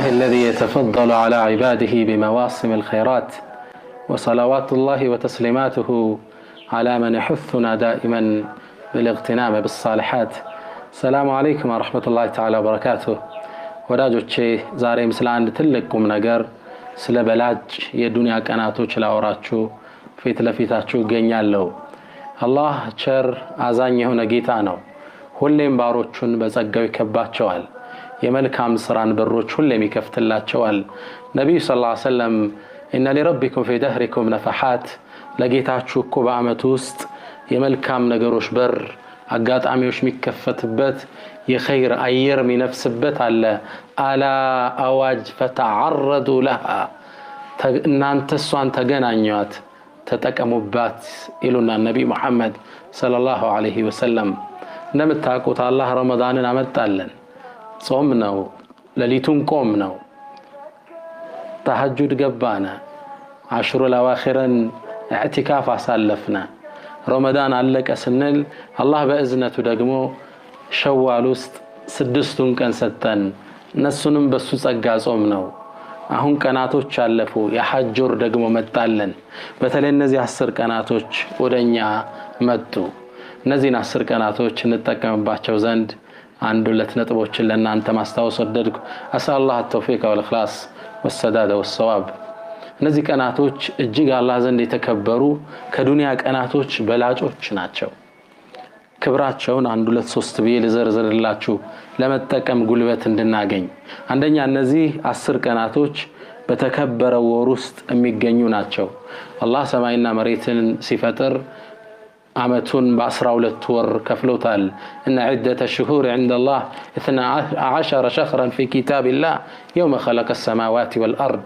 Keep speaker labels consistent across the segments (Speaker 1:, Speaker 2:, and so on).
Speaker 1: الله الذي يتفضل على عباده بمواسم الخيرات، وصلوات الله وتسليماته على من يحثنا دائما بالاغتنام بالصالحات. السلام عليكم ورحمة الله تعالى وبركاته። ወዳጆቼ ዛሬም ስለ አንድ ትልቅ ቁም ነገር ስለ በላጭ የዱንያ ቀናቶች ላወራችሁ ፊት ለፊታችሁ እገኛለሁ። አላህ ቸር አዛኝ የሆነ ጌታ ነው። ሁሌም ባሮቹን በጸጋው ይከባቸዋል። የመልካም ስራን በሮች ሁሌም ይከፍትላቸዋል። ነብዩ ሰለላሁ ዐለይሂ ወሰለም ኢነ ሊረቢኩም ፊ ደህሪኩም ነፈሐት፣ ለጌታችሁ እኮ በአመት ውስጥ የመልካም ነገሮች በር አጋጣሚዎች የሚከፈትበት የኸይር አየር የሚነፍስበት አለ። አላ አዋጅ ፈተዓረዱ ለሃ፣ እናንተ እሷን ተገናኟት ተጠቀሙባት ይሉና ነብዩ መሐመድ ሰለላሁ ዐለይሂ ወሰለም። እንደምታውቁት አላህ ረመዳንን አመጣለን። ጾም ነው፣ ሌሊቱን ቆም ነው፣ ተሐጁድ ገባና፣ አሽሩል አዋኺርን ኢዕቲካፍ አሳለፍና፣ ረመዳን አለቀ ስንል አላህ በእዝነቱ ደግሞ ሸዋል ውስጥ 6ቱን ቀን ሰጠን። እነሱንም በሱ ጸጋ ጾም ነው። አሁን ቀናቶች አለፉ፣ የሐጅ ወር ደግሞ መጣለን። በተለይ እነዚህ 10 ቀናቶች ወደኛ መጡ። እነዚህን 10 ቀናቶች እንጠቀምባቸው ዘንድ አንድ ሁለት ነጥቦችን ለእናንተ ማስታወስ ወደድኩ። አሰላህ ተውፊቅ ወልኽላስ ወሰዳድ ወሰዋብ። እነዚህ ቀናቶች እጅግ አላህ ዘንድ የተከበሩ ከዱንያ ቀናቶች በላጮች ናቸው። ክብራቸውን አንድ ሁለት ሶስት ብዬ ልዘርዝርላችሁ ለመጠቀም ጉልበት እንድናገኝ። አንደኛ እነዚህ 10 ቀናቶች በተከበረው ወር ውስጥ የሚገኙ ናቸው። አላህ ሰማይና መሬትን ሲፈጥር አመቱን በ12 ወር ከፍሎታል። ان عده الشهور عند الله 12 شهرا في كتاب الله يوم خلق السماوات والارض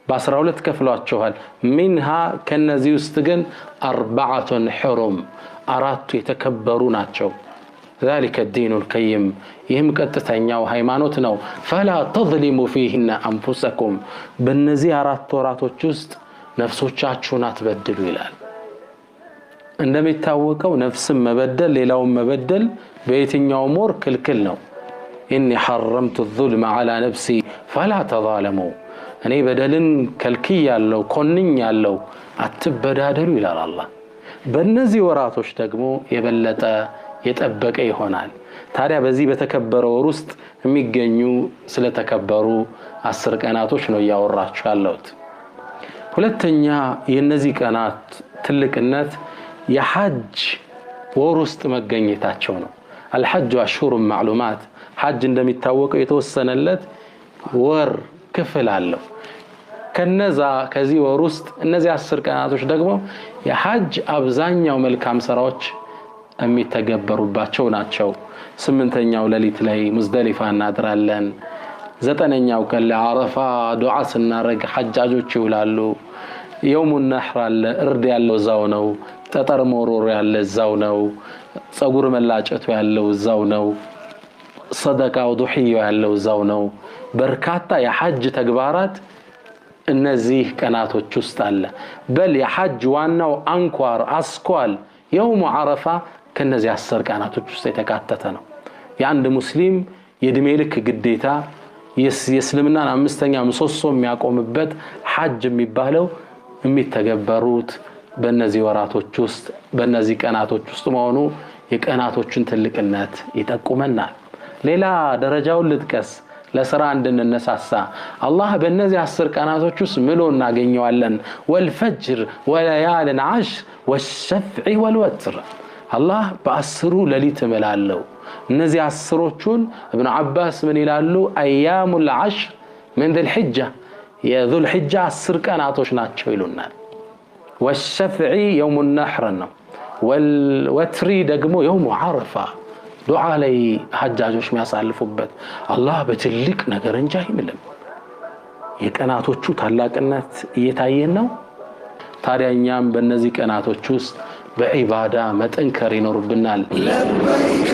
Speaker 1: በ12 ከፍሏቸዋል። منها ከነዚህ ውስጥ ግን 4 حرم አራቱ የተከበሩ ናቸው። ذلك الدين القيم ይህም ቀጥተኛው ሃይማኖት ነው። فلا تظلموا فيهن انفسكم በእነዚህ 4 ወራቶች ውስጥ ነፍሶቻችሁን አትበድሉ ይላል። እንደሚታወቀው ነፍስን መበደል ሌላውን መበደል በየትኛውም ወር ክልክል ነው። إني حرمت الظلم على نفسي فلا تظالموا እኔ በደልን ከልክያለሁ ኮንኛለሁ አትበዳደሉ ይላል አላህ። በእነዚህ ወራቶች ደግሞ የበለጠ የጠበቀ ይሆናል። ታዲያ በዚህ በተከበረው ወር ውስጥ የሚገኙ ስለተከበሩ 10 ቀናቶች ነው ያወራችሁ ያለሁት። ሁለተኛ የነዚህ ቀናት ትልቅነት የሐጅ ወር ውስጥ መገኘታቸው ነው። الحج أشهر معلومات ሐጅ እንደሚታወቀው የተወሰነለት ወር ክፍል አለው። ከዚህ ወር ውስጥ እነዚህ 10 ቀናቶች ደግሞ የሐጅ አብዛኛው መልካም ስራዎች የሚተገበሩባቸው ናቸው። 8ኛው ሌሊት ላይ ሙዝደሊፋ እናድራለን። 9ኛው ቀን ለአረፋ ዱዓ ስናረግ ሐጃጆች ይውላሉ። የውሙ ነህር አለ፣ እርድ ያለው እዛው ነው። ጠጠር መሮር ያለ እዛው ነው። ጸጉር መላጨቱ ያለው እዛው ነው። ሰደቃው ዱህዩ ያለው እዛው ነው። በርካታ የሐጅ ተግባራት እነዚህ ቀናቶች ውስጥ አለ። በል የሐጅ ዋናው አንኳር አስኳል የውሙ አረፋ ከነዚህ 10 ቀናቶች ውስጥ የተካተተ ነው። የአንድ ሙስሊም የእድሜ ልክ ግዴታ የእስልምናን 5ኛ ምሰሶ የሚያቆምበት ሐጅ የሚባለው የሚተገበሩት በእነዚህ ወራቶች ውስጥ በእነዚህ ቀናቶች ውስጥ መሆኑ የቀናቶችን ትልቅነት ይጠቁመናል። ሌላ ደረጃውን ልጥቀስ ለሥራ እንድንነሳሳ። አላህ በእነዚህ 10 ቀናቶች ውስጥ ምሎ እናገኘዋለን። ወልፈጅር ወለያልን ዓሽር ወሸፍዕ ወልወትር። አላህ በ10ሩ ሌሊት እምላለው። እነዚህ 10ሮቹን ኢብኑ አባስ ምን ይላሉ? አያሙል ዓሽር من ذي الحجة የذو الحجة 10 ቀናቶች ናቸው ይሉናል። والشفع يوم النحر ነው። والوتر ደግሞ يوم عرفة ዱዓ ላይ ሐጃጆች የሚያሳልፉበት። አላህ በትልቅ ነገር እንጂ አይምልም። የቀናቶቹ ታላቅነት እየታየን ነው። ታዲያ እኛም በእነዚህ ቀናቶች ውስጥ በዒባዳ መጠንከር ይኖርብናል። ለበይክ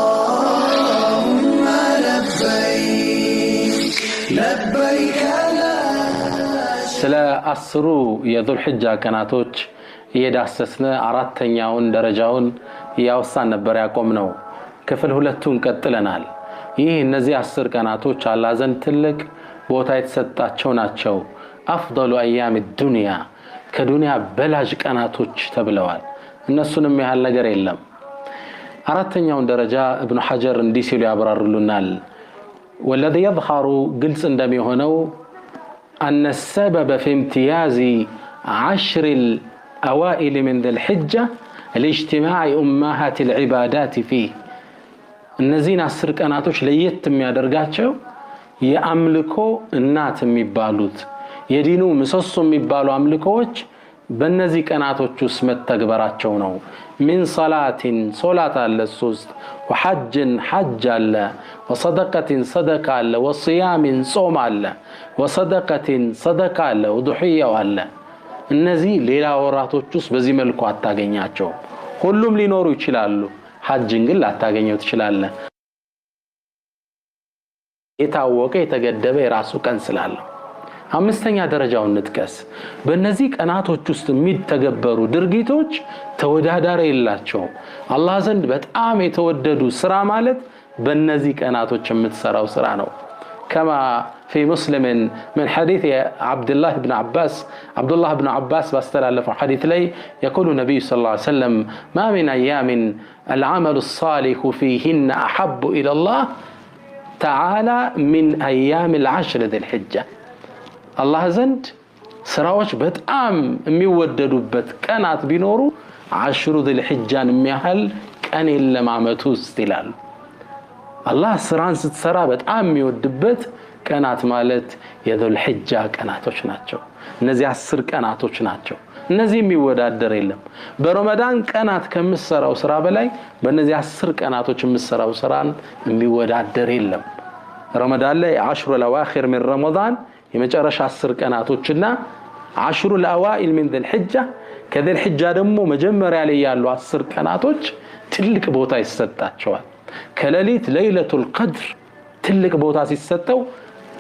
Speaker 1: አላሁመ ለበይክ ለበይክ። ስለ 10ሩ የዙል ሒጃ ቀናቶች እየዳሰስን 4ኛውን ደረጃውን ያወሳን ነበር ያቆምነው። ክፍል 2ን ቀጥለናል። ይህ እነዚህ 10 ቀናቶች አላህ ዘንድ ትልቅ ቦታ የተሰጣቸው ናቸው። አፍضل ايام الدنيا ከዱንያ በላጅ ቀናቶች ተብለዋል። እነሱንም ያህል ነገር የለም። አራተኛውን ደረጃ ኢብኑ ሐጀር እንዲህ ሲሉ ያብራሩልናል። والذي يظهر ግልጽ እንደሚሆነው أن السبب في امتياز 10 الأوائل من ذي الحجة الاجتماع أمهات العبادات فيه እነዚህን 10 ቀናቶች ለየት የሚያደርጋቸው የአምልኮ እናት የሚባሉት የዲኑ ምሰሶ የሚባሉ አምልኮዎች በእነዚህ ቀናቶች ውስጥ መተግበራቸው ነው። من صلاة صلاة አለ 3 وحج حج አለ وصدقة صدقة አለ وصيام ጾም አለ وصدقة صدقة አለ وضحية አለ። እነዚህ ሌላ ወራቶች ውስጥ በዚህ መልኩ አታገኛቸው። ሁሉም ሊኖሩ ይችላሉ። ሐጅን ግን ላታገኘው ትችላለህ። የታወቀ የተገደበ የራሱ ቀን ስላለው። አምስተኛ ደረጃውን ንጥቀስ። በእነዚህ ቀናቶች ውስጥ የሚተገበሩ ድርጊቶች ተወዳዳሪ የላቸውም። አላህ ዘንድ በጣም የተወደዱ ስራ ማለት በእነዚህ ቀናቶች የምትሰራው ስራ ነው። كما في مسلم من حديث عبد الله بن عباس باستلالف حديث لي يقول النبي صلى الله عليه وسلم ما من أيام العمل الصالح فيهن أحب إلى الله تعالى من أيام العشر ذي الحجة الله زند سراوش بتأم ميوددوبت كانت بنورو 10 ذي الحجة ميهل كان إلا معمتو استلال الله سران ستسرا በጣም የሚወድበት ቀናት ማለት የذل حجة ቀናቶች ናቸው። እነዚህ 10 ቀናቶች ናቸው። እነዚህ የሚወዳደር የለም። በረመዳን ቀናት ከምሰራው ስራ በላይ በእነዚህ 10 ቀናቶች የምሰራው ስራን የሚወዳደር የለም። ረመዳን ላይ 10 الأواخر من رمضان የመጨረሻ 10 ቀናቶችና 10 الأوائل من ذي الحجة ከذي الحجة ደግሞ መጀመሪያ ላይ ያሉ 10 ቀናቶች ትልቅ ቦታ ይሰጣቸዋል። ከሌሊት ለይለቱል ቀድር ትልቅ ቦታ ሲሰጠው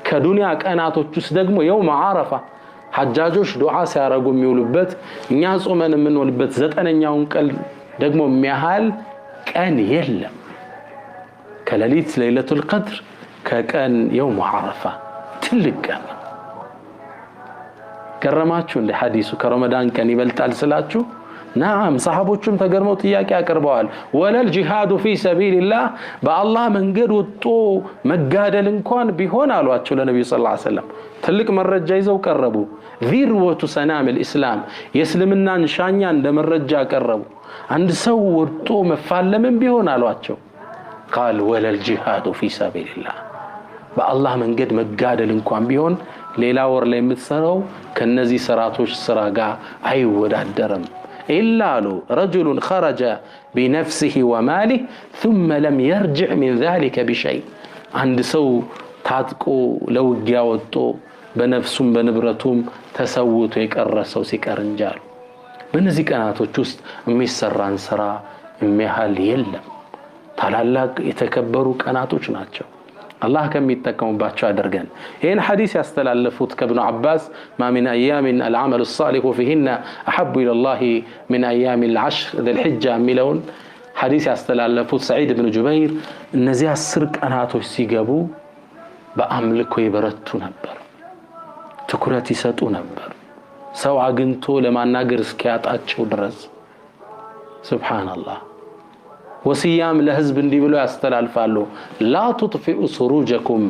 Speaker 1: ከዱንያ ቀናቶች ውስጥ ደግሞ የውም ዓረፋ ሐጃጆች ዱዓ ሲያረጉ የሚውሉበት እኛ ጾመን የምንውልበት 9ኛውን ቀን ደግሞ የሚያህል ቀን የለም። ከሌሊት ለይለቱል ቀድር ከቀን የውም ዓረፋ ትልቅ ቀን ገረማችሁ እንደ ሐዲሱ ከረመዳን ቀን ይበልጣል ስላችሁ نعم صحابوچም ተገርመው ጥያቄ አቀርበዋል። ወለል ጂሃዱ ፊ ሰቢልላህ በአላህ መንገድ ወጥቶ መጋደል እንኳን ቢሆን አሏቸው ለነብዩ ሰለላሁ ዐለይሂ ወሰለም ትልቅ መረጃ ይዘው ቀረቡ። ዚርወቱ ሰናም الاسلام የእስልምናን ሻኛ እንደ መረጃ አቀረቡ። አንድ ሰው ወጥቶ መፋለምን ቢሆን አሏቸው قال ወለል ጂሃዱ ፊ ሰቢልላህ በአላህ መንገድ መጋደል እንኳን ቢሆን ሌላ ወር ላይ የምትሰራው ከነዚህ ስራቶች ስራ ጋር አይወዳደርም። إلا رجل خرج بنفسه وماله ثم لم يرجع من ذلك بشيء عند سو ታጥቆ ለውጊያ ወጥቶ በነፍሱም በንብረቱም ተሰውቶ የቀረሰው ሲቀር እንጃል። በእነዚህ ቀናቶች ውስጥ የሚሰራን ስራ የሚያህል የለም። ታላላቅ የተከበሩ ቀናቶች ናቸው። الله كم يتكلموا አድርገን ይሄን ሐዲስ ያስተላለፉት ከኢብኑ አባስ ما من ايام العمل الصالح فيهن احب الى الله من ايام العشر ذي الحجه ሚለውን ሐዲስ ያስተላለፉት ሰዒድ ኢብኑ ጁበይር እነዚህ 10 ቀናቶች ሲገቡ በአምልኮ ይበረቱ ነበር፣ ትኩረት ይሰጡ ነበር፣ ሰው አግንቶ ለማናገር እስኪያጣቸው ድረስ ሱብሃንአላህ። وصيام لهزب እንዲህ ብለው ያስተላልፋሉ لا تطفئوا سروجكم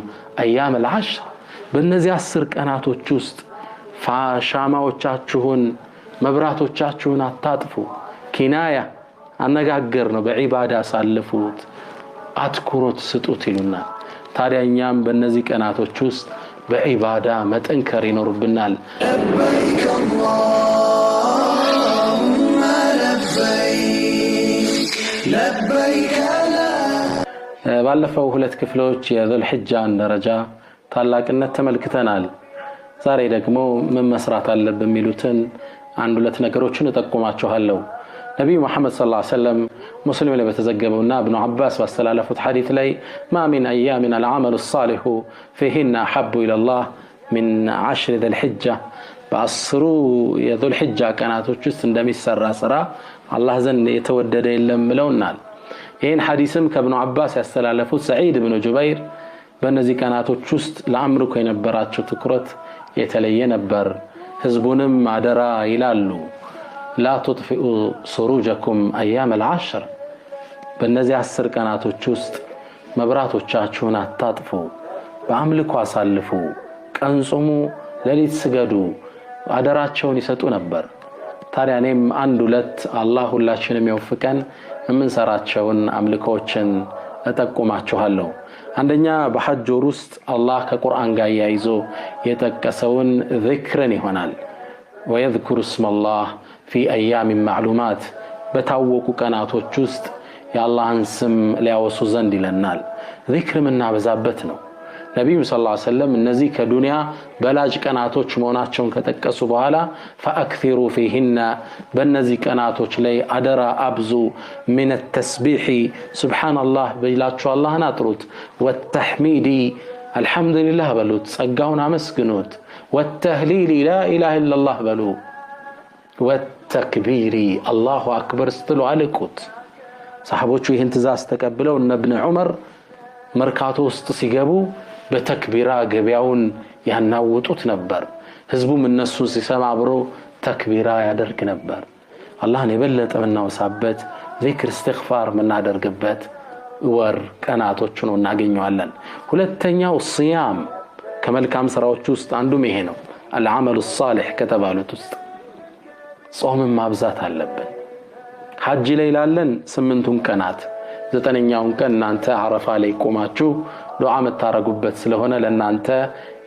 Speaker 1: ايام العشر በእነዚህ 10 ቀናቶች ውስጥ ሻማዎቻችሁን መብራቶቻችሁን አታጥፉ። ኪናያ አነጋገር ነው፣ በዒባዳ ሳልፉት አትኩሮት ስጡት ይሉና ታዲያኛም በእነዚህ ቀናቶች ውስጥ በዒባዳ መጠንከር ይኖርብናል። ለበይክ اللهم لبيك ባለፈው ሁለት ክፍሎች የذل حجان ደረጃ ታላቅነት ተመልክተናል። ዛሬ ደግሞ ምን መስራት አለብን የሚሉትን አንድ ሁለት ነገሮችን እጠቁማችኋለሁ። ነብዩ መሐመድ ሰለላሁ ዐለይሂ ወሰለም ሙስሊም ላይ በተዘገበውና ኢብኑ አባስ ባስተላለፉት ሐዲስ ላይ ما من ايام العمل الصالح فيهن احب الى الله من 10 ذي الحجه በአስሩ የذل حجه ቀናቶች ውስጥ እንደሚሰራ ስራ አላህ ዘንድ የተወደደ የለም ብለውናል። ይህን ሐዲስም ከኢብኑ አባስ ያስተላለፉት ሰዒድ ኢብኑ ጁበይር በእነዚህ ቀናቶች ውስጥ ለአምልኮ የነበራቸው ትኩረት የተለየ ነበር። ህዝቡንም አደራ ይላሉ ላ ትጥፊኡ ሱሩጀኩም አያም العشر በእነዚህ 10 ቀናቶች ውስጥ መብራቶቻችሁን አታጥፉ፣ በአምልኮ አሳልፉ፣ ቀን ጾሙ፣ ሌሊት ስገዱ አደራቸውን ይሰጡ ነበር። ታዲያ እኔም አንድ ሁለት አላህ ሁላችንም ይወፍቀን የምንሰራቸውን አምልኮችን እጠቁማችኋለሁ። አንደኛ በሐጅ ወር ውስጥ አላህ ከቁርአን ጋር ያይዞ የጠቀሰውን ዚክርን ይሆናል። ወይذكر اسم الله في ايام معلومات በታወቁ ቀናቶች ውስጥ የአላህን ስም ሊያወሱ ዘንድ ይለናል። ዚክር ምናበዛበት ነው። ነብዩ ሰለላሁ ዐለይሂ ወሰለም እነዚህ ከዱንያ በላጅ ቀናቶች መሆናቸውን ከጠቀሱ በኋላ فاكثروا فيهن በእነዚህ ቀናቶች ላይ አደራ አብዙ من التسبيح سبحان الله በላችሁ አላህን አጥሩት፣ والتحميد الحمد لله በሉት ጸጋውን አመስግኑት፣ والتهليل لا اله الا الله በሉ፣ والتكبير الله اكبر ስትሉ አልቁት። ሰሃቦቹ ይህን ትእዛዝ ተቀብለው እነ ኢብኑ ዑመር መርካቶ ውስጥ ሲገቡ በተክቢራ ገበያውን ያናውጡት ነበር። ህዝቡም እነሱ ሲሰማ አብሮ ተክቢራ ያደርግ ነበር። አላህን የበለጠ ምናወሳበት ዚክር እስትግፋር ምናደርግበት ወር ቀናቶች ነው እናገኘዋለን። ሁለተኛው ሲያም ከመልካም ስራዎች ውስጥ አንዱም ይሄ ነው። العمل الصالح ከተባሉት ውስጥ ጾምን ማብዛት አለብን። ሐጅ ላይ ላለን 8ቱን ቀናት 9ኛውን ቀን እናንተ አረፋ ላይ ቆማችሁ ዱዓ መታረጉበት ስለሆነ ለናንተ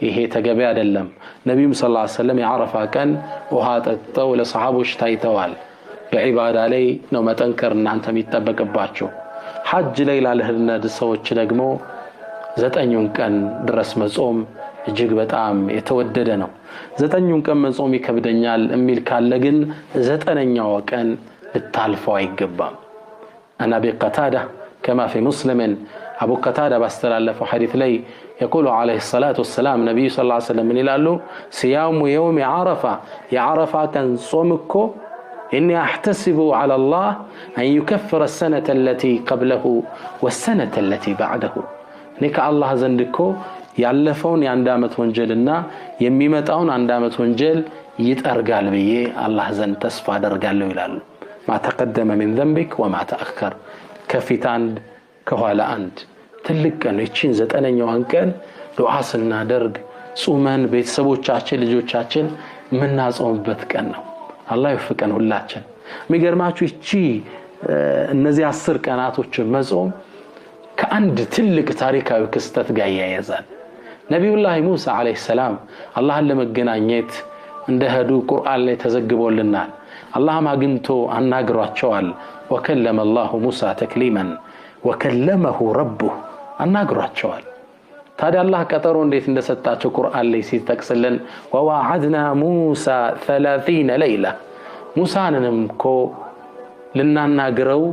Speaker 1: ይሄ ተገቢ አይደለም። ነብዩ ሰለላሁ ዐለይሂ ወሰለም የአረፋ ቀን ውሃ ጠጥተው ለሰሃቦች ታይተዋል። በዒባዳ ላይ ነው መጠንከር እናንተ የሚጠበቅባችሁ። ሐጅ ላይ ላለህነ ሰዎች ደግሞ 9ኙን ቀን ድረስ መጾም እጅግ በጣም የተወደደ ነው። 9ኙን ቀን መጾም ይከብደኛል የሚል ካለ ግን 9ኛው ቀን ልታልፈው አይገባም። أنا بقتادة كما في مسلم أبو قتادة باستلالف حديث لي يقول عليه الصلاة والسلام نبي صلى الله عليه وسلم من له صيام يوم عرفة يا عرفة كان صومكو إني أحتسب على الله أن يكفر السنة التي قبله والسنة التي بعده نك الله زندكو يعلفون يندامت ونجلنا يميمتون عندامت ونجل يتأرقال بيه الله زند تسفى درقال له يلالو ما تقدم من ذنبك وما تأخر كفيت عند كهوالا عند تلك أنه يتشين زتأنيوان كان دعا سلنا درق صومان بيت سبو تشاچل لجو تشاچل من ناس أمبت كأنه الله يفكن هلاتشن ميقر ما تشي النزي 10 كاناتو مزوم كأند تلك تاريكا وكستت قايا يزال نبي الله موسى عليه السلام الله لما قنانيت اندهدو قرآن لي تزقبوا لنا الله ما قنتو أناقراتشوال وكلم الله موسى تكليما وكلمه ربه أناقراتشوال تادي الله كترون ديت اندستاتشو قرآن لي سيتكسلن وواعدنا موسى 30 ليلة موسى نمكو لنا ناقرو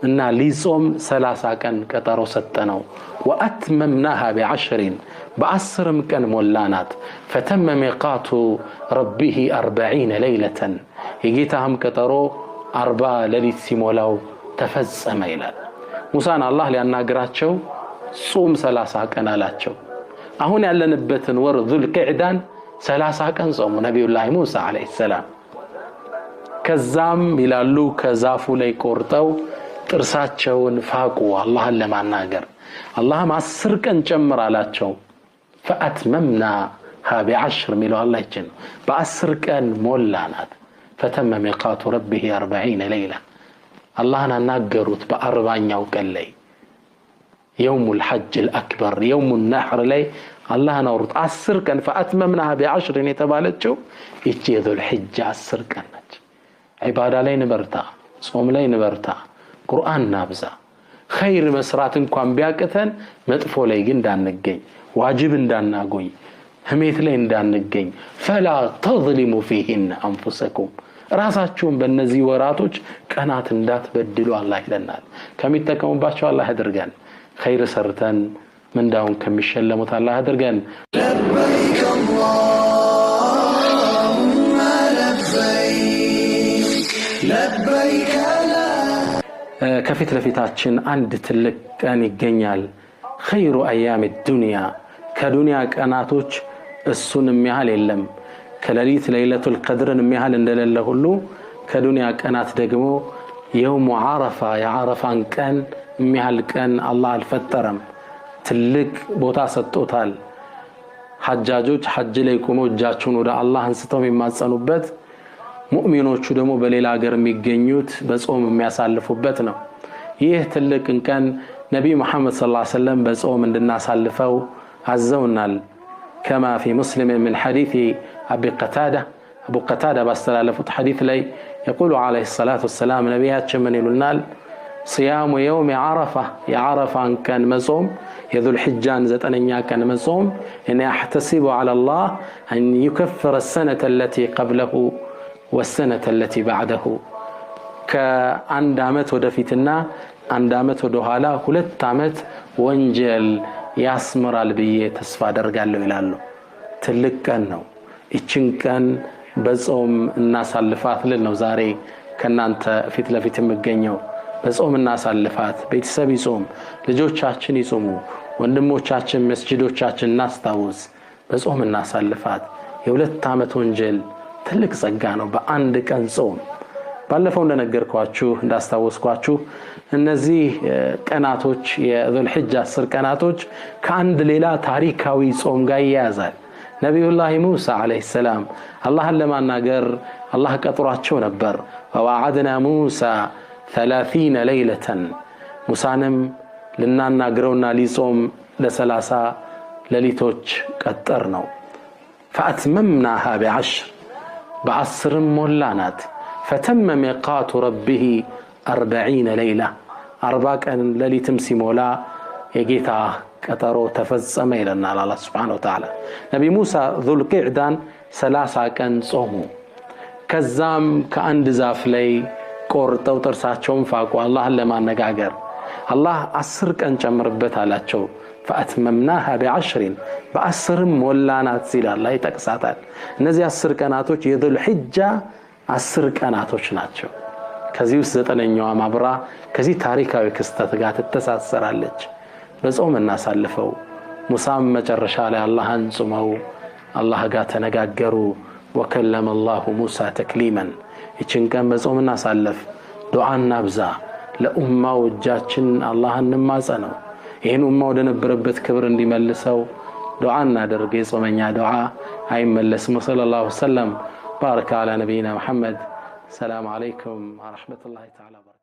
Speaker 1: إن ليصوم 3 كان كترو ستنو وأتممناها ب10 ب10 مكان مولانات فتم ميقات ربه 40 ليلة يجيتهم كترو 4 ليلة سيمولاو تفزم إلى موسى الله لأن ناقراتشو صوم 3 كان لاتشو أهون على نبتن ور ذو القعدان 3 كان صوم نبي الله موسى عليه السلام كزام يلالو كزافو لي كورتو ጥርሳቸውን ፋቁ አላህን ለማናገር አላህም 10 ቀን ጨምር አላቸው فأتممناها ب10 ሚለው አላህ ይችላል በ10 ቀን ሞላናት فتم ميقات ربه 40 ليلة አላህን አናገሩት በ40ኛው ቀን ላይ يوم الحج الأكبر يوم النحر ላይ አላህን አውሩት 10 ቀን فأتممناها ب10 የተባለችው ይቺ ذو الحجة 10 ቀን ነች። ዒባዳ ላይ ንበርታ፣ ጾም ላይ ንበርታ፣ ቁርአን ናብዛ፣ ኸይር መስራት እንኳን ቢያቅተን መጥፎ ላይ ግን እንዳንገኝ፣ ዋጅብ እንዳናጎኝ፣ ህሜት ላይ እንዳንገኝ فلا تظلموا فيهن انفسكم ራሳችሁን በእነዚህ ወራቶች ቀናት እንዳትበድሉ አላህ ይለናል። ከሚጠቀሙባቸው አላህ ያድርገን። ኸይር ሰርተን ምንዳውን ከሚሸለሙት አላህ ያድርገን። لبيك اللهم لبيك لبيك ከፊት ለፊታችን አንድ ትልቅ ቀን ይገኛል خير ايام الدنيا ከዱንያ ቀናቶች እሱንም ያህል የለም ከሌሊት ለይለቱል ቀድርን ያህል እንደሌለ ሁሉ ከዱንያ ቀናት ደግሞ يوم عرفه የዓረፋን ቀን ያህል ቀን አላህ አልፈጠረም ትልቅ ቦታ ሰጥቶታል ሐጃጆች ሐጅ ላይ ቆመው እጃቸውን ወደ አላህ አንስተው የሚማጸኑበት ሙእሚኖቹ ደግሞ በሌላ ሀገር የሚገኙት በጾም የሚያሳልፉበት ነው ይህ ትልቅ ቀን ነብይ መሐመድ ሰለላሁ ዐለይሂ ወሰለም በጾም እንድናሳልፈው አዘውናል كما في مسلم من حديث أبو قتادة باستلالفت حديث لي يقول عليه الصلاة والسلام نبياتنا من يقولنا صيام يوم عرفة يا عرفة كان مصوم يذو الحجان زتنيا كان مصوم إني أحتسب على الله أن يكفر السنة التي قبله والسنة التي بعده كعند عمت ودفتنا عند عمت ودهالا ሁለት ዓመት ወንጀል ያስመራል ብዬ ተስፋ አደርጋለሁ ይላሉ ትልቅ ቀን ነው እቺን ቀን በጾም እናሳልፋት ነው ዛሬ ከናንተ ፊት ለፊት የምገኘው በጾም እናሳልፋት ቤተሰብ ይጾም ልጆቻችን ይጾሙ ወንድሞቻችን መስጂዶቻችን እናስታውስ በጾም እናሳልፋት የሁለት ዓመት ወንጀል ትልቅ ጸጋ ነው በአንድ ቀን ጾም ባለፈው እንደነገርኳችሁ እንዳስታወስኳችሁ እነዚህ ቀናቶች የዙል ሒጃ 10 ቀናቶች ከአንድ ሌላ ታሪካዊ ጾም ጋር ያያዛል ነብዩላህ ሙሳ አለይሂ ሰላም አላህን ለማናገር አላህ ቀጥሯቸው ነበር ወዋዕድና ሙሳ 30 ليله ሙሳንም ልናናግረውና ሊጾም ለ30 ሌሊቶች ቀጠር ነው فاتممناها ب10 ب10 ሞላናት فتم ميقات ربه 40 ليله 40 ቀን ሌሊትም ሲሞላ የጌታ ቀጠሮ ተፈጸመ ይለና አላህ Subhanahu Wa Ta'ala ነብይ ሙሳ ذل قعدان 30 ቀን ጾሙ ከዛም ከአንድ ዛፍ ላይ ቆርጠው ጥርሳቸውን ፋቁ አላህን ለማነጋገር አላህ 10 ቀን ጨምርበት አላቸው فاتممناها ب10 በ10 ሞላናት ሲል አላህ ይጠቅሳታል እነዚህ 10 ቀናቶች የዙል ሒጃ 10 ቀናቶች ናቸው ከዚህ ውስጥ 9ኛዋ ማብራ ከዚህ ታሪካዊ ክስተት ጋር ተተሳሰራለች በጾም እናሳልፈው ሙሳም መጨረሻ ላይ አላህን ጾመው አላህ ጋር ተነጋገሩ ወከለመ አላሁ ሙሳ ተክሊመን እቺን ቀን በጾም እናሳልፍ ዱዓና ብዛ ለኡማው እጃችን አላህን እንማጸነው ይሄን ኡማው ወደነበረበት ክብር እንዲመልሰው ዱዓና አድርገ የጾመኛ ዱዓ አይመለስም ሰለላሁ ዐለይሂ ወሰለም بارك على نبينا محمد السلام عليكم ورحمة الله تعالى وبركاته